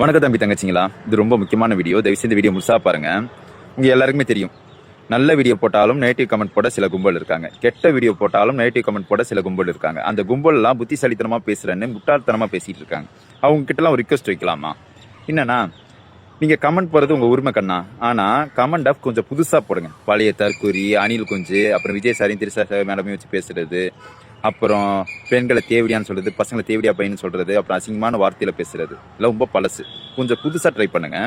வணக்கம் தம்பி தங்கச்சிங்களா, இது ரொம்ப முக்கியமான வீடியோ. தயவுசெய்து வீடியோ முழுசா பாருங்க. உங்கள் எல்லாருக்குமே தெரியும், நல்ல வீடியோ போட்டாலும் நெகட்டிவ் கமெண்ட் போட சில கும்பல் இருக்காங்க, கெட்ட வீடியோ போட்டாலும் நெகட்டிவ் கமெண்ட் போட சில கும்பல் இருக்காங்க. அந்த கும்பல்லாம் புத்திசாலித்தனமாக பேசுகிறேன்னு முட்டாள்தனமாக பேசிகிட்டு இருக்காங்க. அவங்க கிட்டலாம் ஒரு ரிக்வஸ்ட் வைக்கலாமா? என்னன்னா, நீங்கள் கமெண்ட் போடுறது உங்கள் உரிமை கண்ணா, ஆனால் கமெண்ட் ஆஃப் கொஞ்சம் புதுசாக போடுங்க. பழைய தற்கூரி, அனில் குஞ்சு, அப்புறம் விஜய் சாரையும் திருசா மேடமே வச்சு பேசுறது, அப்புறம் பெண்களை தேவடியான்னு சொல்கிறது, பசங்களை தேவடியா பையன்னு சொல்கிறது, அப்புறம் அசிங்கமான வார்த்தையில் பேசுறது எல்லாம் ரொம்ப பழசு. கொஞ்சம் புதுசாக ட்ரை பண்ணுங்க.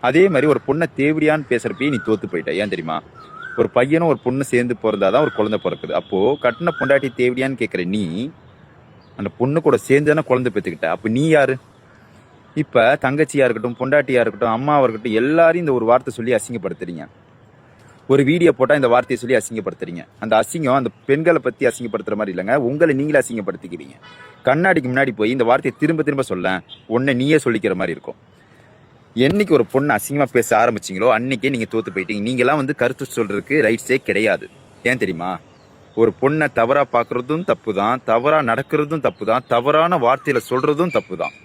அதே மாதிரி ஒரு பொண்ணை தேவடியான்னு பேசுகிறப்பயே நீ தோற்று போயிட்ட. ஏன் தெரியுமா? ஒரு பையனும் ஒரு பொண்ணு சேர்ந்து பிறந்தாதான் ஒரு குழந்தை பிறக்குது. அப்போது கட்டின பொண்டாட்டி தேவடியான்னு கேட்குற நீ அந்த பொண்ணு கூட சேர்ந்தானே குழந்தை பெற்றுக்கிட்ட. அப்போ நீ யாரு? இப்போ தங்கச்சியாக இருக்கட்டும், பொண்டாட்டியாக இருக்கட்டும், அம்மாவாக இருக்கட்டும், எல்லாரையும் இந்த ஒரு வார்த்தை சொல்லி அசிங்கப்படுத்துறீங்க. ஒரு வீடியோ போட்டால் இந்த வார்த்தையை சொல்லி அசிங்கப்படுத்துறீங்க. அந்த அசிங்கம் அந்த பெண்களை பற்றி அசிங்கப்படுத்துகிற மாதிரி இல்லைங்க, உங்களை நீங்களே அசிங்கப்படுத்திக்கிறீங்க. கண்ணாடிக்கு முன்னாடி போய் இந்த வார்த்தையை திரும்ப திரும்ப சொல்ல உன்னை நீயே சொல்லிக்கிற மாதிரி இருக்கும். என்னைக்கு ஒரு பொண்ணு அசிங்கமாக பேச ஆரம்பிச்சிங்களோ அன்றைக்கே நீங்கள் தோற்று போயிட்டீங்க. நீங்களாம் கருத்து சொல்கிறதுக்கு ரைட்ஸே கிடையாது. ஏன் தெரியுமா? ஒரு பொண்ணை தவறாக பார்க்குறதும் தப்பு தான், தவறாக நடக்கிறதும் தப்பு தான், தவறான வார்த்தையில் சொல்கிறதும் தப்பு தான்.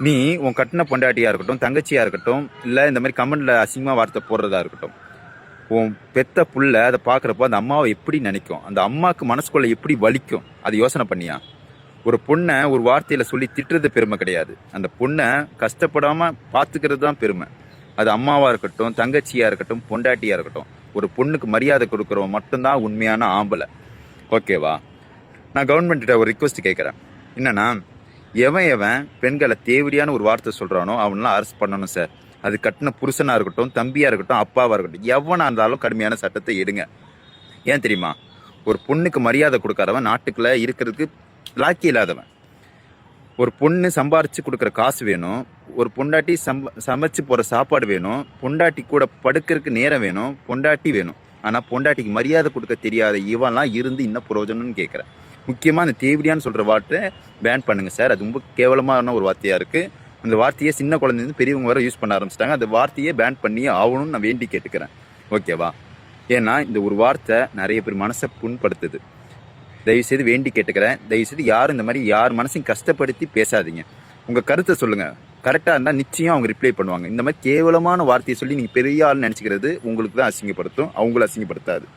நீ உன் கட்டின பொண்டாட்டியாக இருக்கட்டும், தங்கச்சியாக இருக்கட்டும், இல்லை இந்த மாதிரி கமெண்டில் அசிங்கமாக வார்த்தை போடுறதா இருக்கட்டும், உன் பெத்த புள்ள அதை பார்க்குறப்போ அந்த அம்மாவை எப்படி நினைக்கும், அந்த அம்மாவுக்கு மனசுக்குள்ளே எப்படி வலிக்கும், அது யோசனை பண்ணியா? ஒரு பொண்ணை ஒரு வார்த்தையில் சொல்லி திட்டுறது பெருமை கிடையாது. அந்த பொண்ணை கஷ்டப்படாமல் பார்த்துக்கிறது தான் பெருமை. அது அம்மாவாக இருக்கட்டும், தங்கச்சியாக இருக்கட்டும், பொண்டாட்டியாக இருக்கட்டும், ஒரு பொண்ணுக்கு மரியாதை கொடுக்குறவன் மட்டும்தான் உண்மையான ஆம்பளை. ஓகேவா? நான் கவர்மெண்ட்டிட்ட ஒரு ரிக்வஸ்ட் கேட்குறேன். என்னன்னா, எவன் பெண்களை தேவடியான ஒரு வார்த்தை சொல்கிறானோ அவனெலாம் அரெஸ்ட் பண்ணணும் சார். அது கட்டின புருஷனாக இருக்கட்டும், தம்பியாக இருக்கட்டும், அப்பாவாக இருக்கட்டும், எவனாக இருந்தாலும் கடுமையான சட்டத்தை எடுங்க. ஏன் தெரியுமா? ஒரு பொண்ணுக்கு மரியாதை கொடுக்காதவன் நாட்டுக்குள்ளே இருக்கிறதுக்கு லாக்கி இல்லாதவன். ஒரு பொண்ணு சம்பாரித்து கொடுக்குற காசு வேணும், ஒரு பொண்டாட்டி சமைச்சு போகிற சாப்பாடு வேணும், பொண்டாட்டி கூட படுக்கிறதுக்கு நேரம் வேணும், பொண்டாட்டி வேணும். ஆனால் பொண்டாட்டிக்கு மரியாதை கொடுக்க தெரியாத இவன்லாம் இருந்து இன்னும் பிரயோஜனம்னு கேட்குறேன். முக்கியமாக அந்த தேவடியான்னு சொல்கிற வார்த்தை பேன் பண்ணுங்கள் சார். அது ரொம்ப கேவலமான ஒரு வார்த்தையாக இருக்குது. அந்த வார்த்தையை சின்ன குழந்தைங்க பெரியவங்க வர யூஸ் பண்ண ஆரம்பிச்சிட்டாங்க. அந்த வார்த்தையே பேன் பண்ணியே ஆகணும்னு நான் வேண்டி கேட்டுக்கிறேன். ஓகேவா? ஏன்னா இந்த ஒரு வார்த்தை நிறைய பேர் மனசை புண்படுத்துது. தயவுசெய்து வேண்டி கேட்டுக்கிறேன். தயவுசெய்து யாரும் இந்த மாதிரி யார் மனசையும் கஷ்டப்படுத்தி பேசாதீங்க. உங்கள் கருத்தை சொல்லுங்கள். கரெக்டாக இருந்தால் நிச்சயம் அவங்க ரிப்ளை பண்ணுவாங்க. இந்த மாதிரி கேவலமான வார்த்தையை சொல்லி நீங்கள் பெரிய ஆள் நினச்சிக்கிறது உங்களுக்கு தான் அசிங்கப்படுத்தும், அவங்கள அசிங்கப்படுத்தாது.